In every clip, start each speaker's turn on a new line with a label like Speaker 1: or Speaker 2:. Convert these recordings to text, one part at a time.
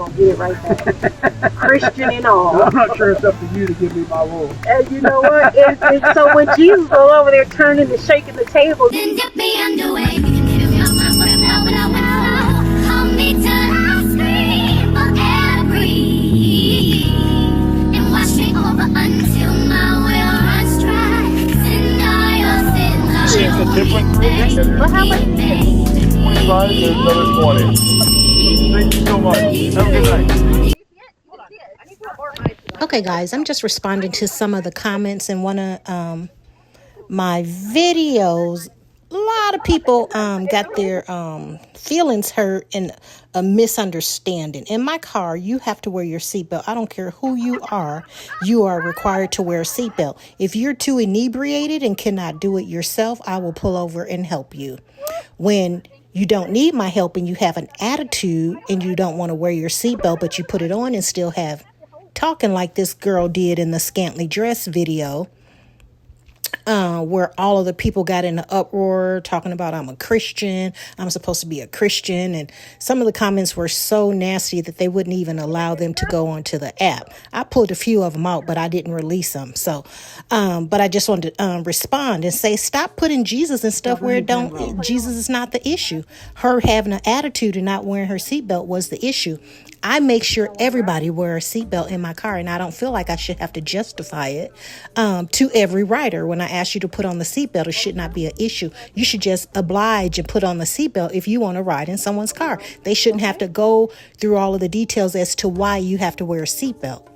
Speaker 1: gonna get it right back. Christian and all.
Speaker 2: I'm not sure it's up to you to give me my rule.
Speaker 1: And you know what? And so when Jesus was over there turning and shaking the table, then dip me underway. Hold me till I scream forever, and wash me over until my will runs dry.
Speaker 2: It's a different group.
Speaker 1: But how much?
Speaker 2: 25 and another 20. Thank you so much. Have a good night.
Speaker 3: Okay, guys, I'm just responding to some of the comments in one of my videos. A lot of people got their feelings hurt in a misunderstanding. In my car, you have to wear your seatbelt. I don't care who you are required to wear a seatbelt. If you're too inebriated and cannot do it yourself, I will pull over and help you. When you don't need my help and you have an attitude and you don't want to wear your seatbelt, but you put it on and still have talking like this girl did in the scantily dressed video, where all of the people got in an uproar talking about I'm a Christian, I'm supposed to be a Christian, and some of the comments were so nasty that they wouldn't even allow them to go onto the app. I pulled a few of them out, but I didn't release them. So, but I just wanted to respond and say, stop putting Jesus and stuff where Jesus is not the issue. Her having an attitude and not wearing her seatbelt was the issue. I make sure everybody wear a seatbelt in my car, and I don't feel like I should have to justify it to every rider. When I ask you to put on the seatbelt, it should not be an issue. You should just oblige and put on the seatbelt if you want to ride in someone's car. They shouldn't have to go through all of the details as to why you have to wear a seatbelt.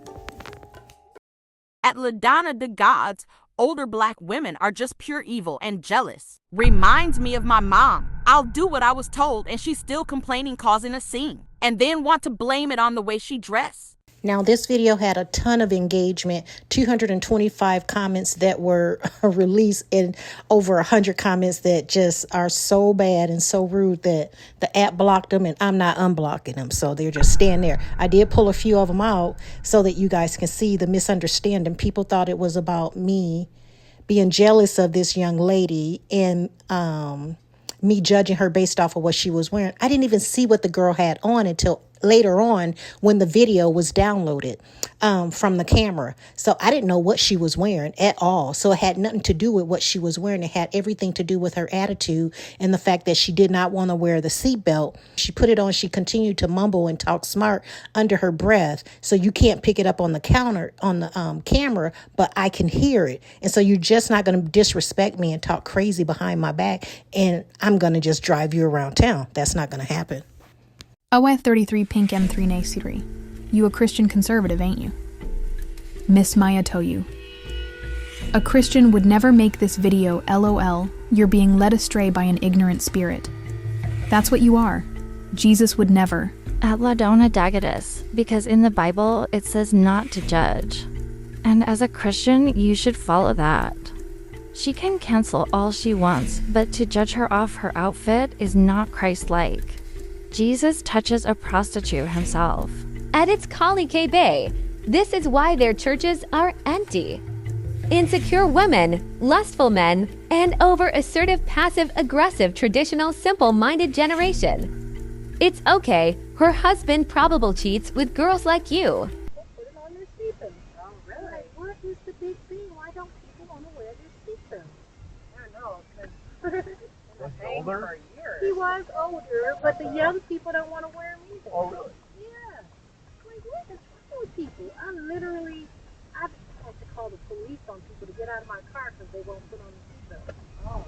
Speaker 4: At LaDonna de Gods, older black women are just pure evil and jealous. Reminds me of my mom. I'll do what I was told and she's still complaining, causing a scene, and then want to blame it on the way she dressed.
Speaker 3: Now, this video had a ton of engagement, 225 comments that were released, and over 100 comments that just are so bad and so rude that the app blocked them, and I'm not unblocking them. So they're just staying there. I did pull a few of them out so that you guys can see the misunderstanding. People thought it was about me being jealous of this young lady and me judging her based off of what she was wearing. I didn't even see what the girl had on until later on when the video was downloaded from the camera. So I didn't know what she was wearing at all. So it had nothing to do with what she was wearing. It had everything to do with her attitude and the fact that she did not want to wear the seatbelt. She put it on. She continued to mumble and talk smart under her breath. So you can't pick it up on the camera, but I can hear it. And so you're just not going to disrespect me and talk crazy behind my back, and I'm going to just drive you around town. That's not going to happen.
Speaker 5: OF33 Pink M3 Nasiri. You a Christian conservative, ain't you? Miss Maya Toyu. A Christian would never make this video LOL, you're being led astray by an ignorant spirit. That's what you are. Jesus would never.
Speaker 6: At LaDonna Dagadis, because in the Bible it says not to judge. And as a Christian, you should follow that. She can cancel all she wants, but to judge her off her outfit is not Christ-like. Jesus touches a prostitute himself.
Speaker 7: At its Kali K Bay, this is why their churches are empty. Insecure women, lustful men, and over-assertive, passive-aggressive, traditional, simple-minded generation. It's okay, her husband probably cheats with girls like you.
Speaker 1: Put it on their seatbelt. Oh, really? Like, what is the big thing? Why don't people want to wear their seatbelt? I know, because
Speaker 2: Older?
Speaker 1: he was older, but the young people don't want to wear them either.
Speaker 2: Oh, really?
Speaker 1: Yeah. Like, what is wrong with people? I've had to call the police on people to get out of my car because they won't put on the seatbelt. Oh,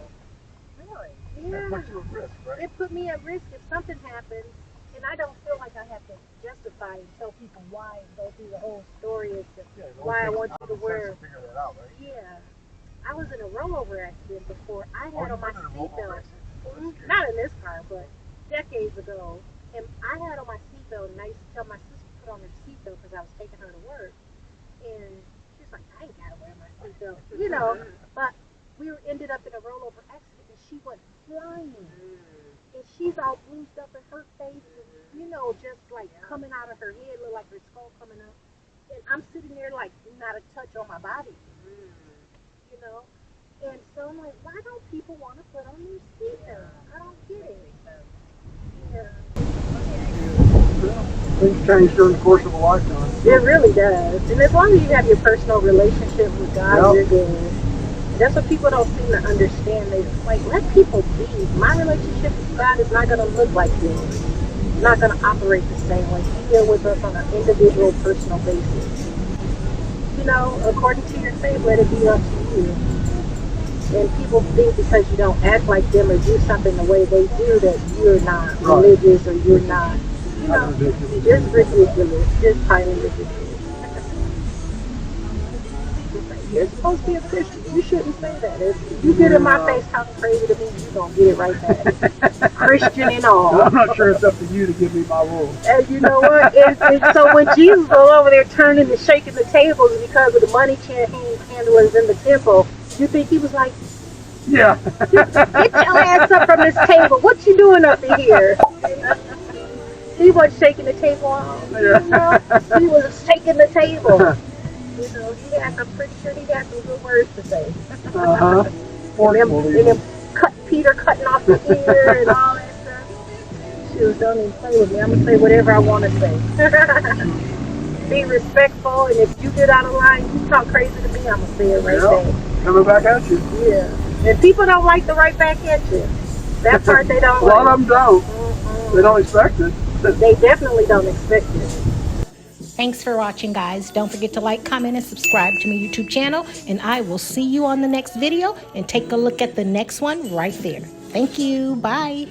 Speaker 1: really? Yeah.
Speaker 2: That puts you at risk, right?
Speaker 1: It put me at risk if something happens, and I don't feel like I have to justify and tell people why and go through the whole story as to why I want you to wear.
Speaker 2: Figure that out, right?
Speaker 1: Yeah. I was in a rollover accident before. I had on my seatbelt. Not in this car, but decades ago. And I had on my seatbelt, and I used to tell my sister to put on her seatbelt because I was taking her to work. And she was like, I ain't got to wear my seatbelt, you know. But we ended up in a rollover accident, and she went flying. And she's all bruised up in her face, and, you know, just like coming out of her head, look like her skull coming up. And I'm sitting there like not a touch on my body, you know. And so I'm like, why don't people want to put on their seatbelt? I don't get it. Yeah.
Speaker 2: Things change during the course of a lifetime.
Speaker 1: It really does. And as long as you have your personal relationship with God, you're good. That's what people don't seem to understand. They like, let people be. My relationship with God is not going to look like yours. It's not going to operate the same way. He deals with us on an individual, personal basis. You know, according to your faith, let it be up to you. And people think because you don't act like them or do something the way they do that you're not religious or you're not, you know, just ridiculous, just highly ridiculous. You're supposed to be a Christian. You shouldn't say that. If you get in my face talking crazy to me, you're going to get it right back. Christian and all.
Speaker 2: I'm not sure it's up to you to give me my rules.
Speaker 1: And you know what? So when Jesus was over there turning and shaking the tables because of the money handlers in the temple, you think he was like,
Speaker 2: yeah,
Speaker 1: get your ass up from this table. What you doing up in here? He wasn't shaking the table off. You know? He was shaking the table. You know, I'm pretty sure he had some good words to say. And then Peter cutting off the ear and all that stuff. Shoot, don't even play with me. I'm going to say whatever I want to say. Be respectful, and if you get out of line, you talk crazy to me, I'm going to say it right there.
Speaker 2: Coming back at you.
Speaker 1: Yeah. And people don't like the right back at you. That part they don't
Speaker 2: like. A lot of them don't. They don't expect it.
Speaker 1: They definitely don't expect it.
Speaker 3: Thanks for watching, guys. Don't forget to like, comment, and subscribe to my YouTube channel. And I will see you on the next video. And take a look at the next one right there. Thank you. Bye.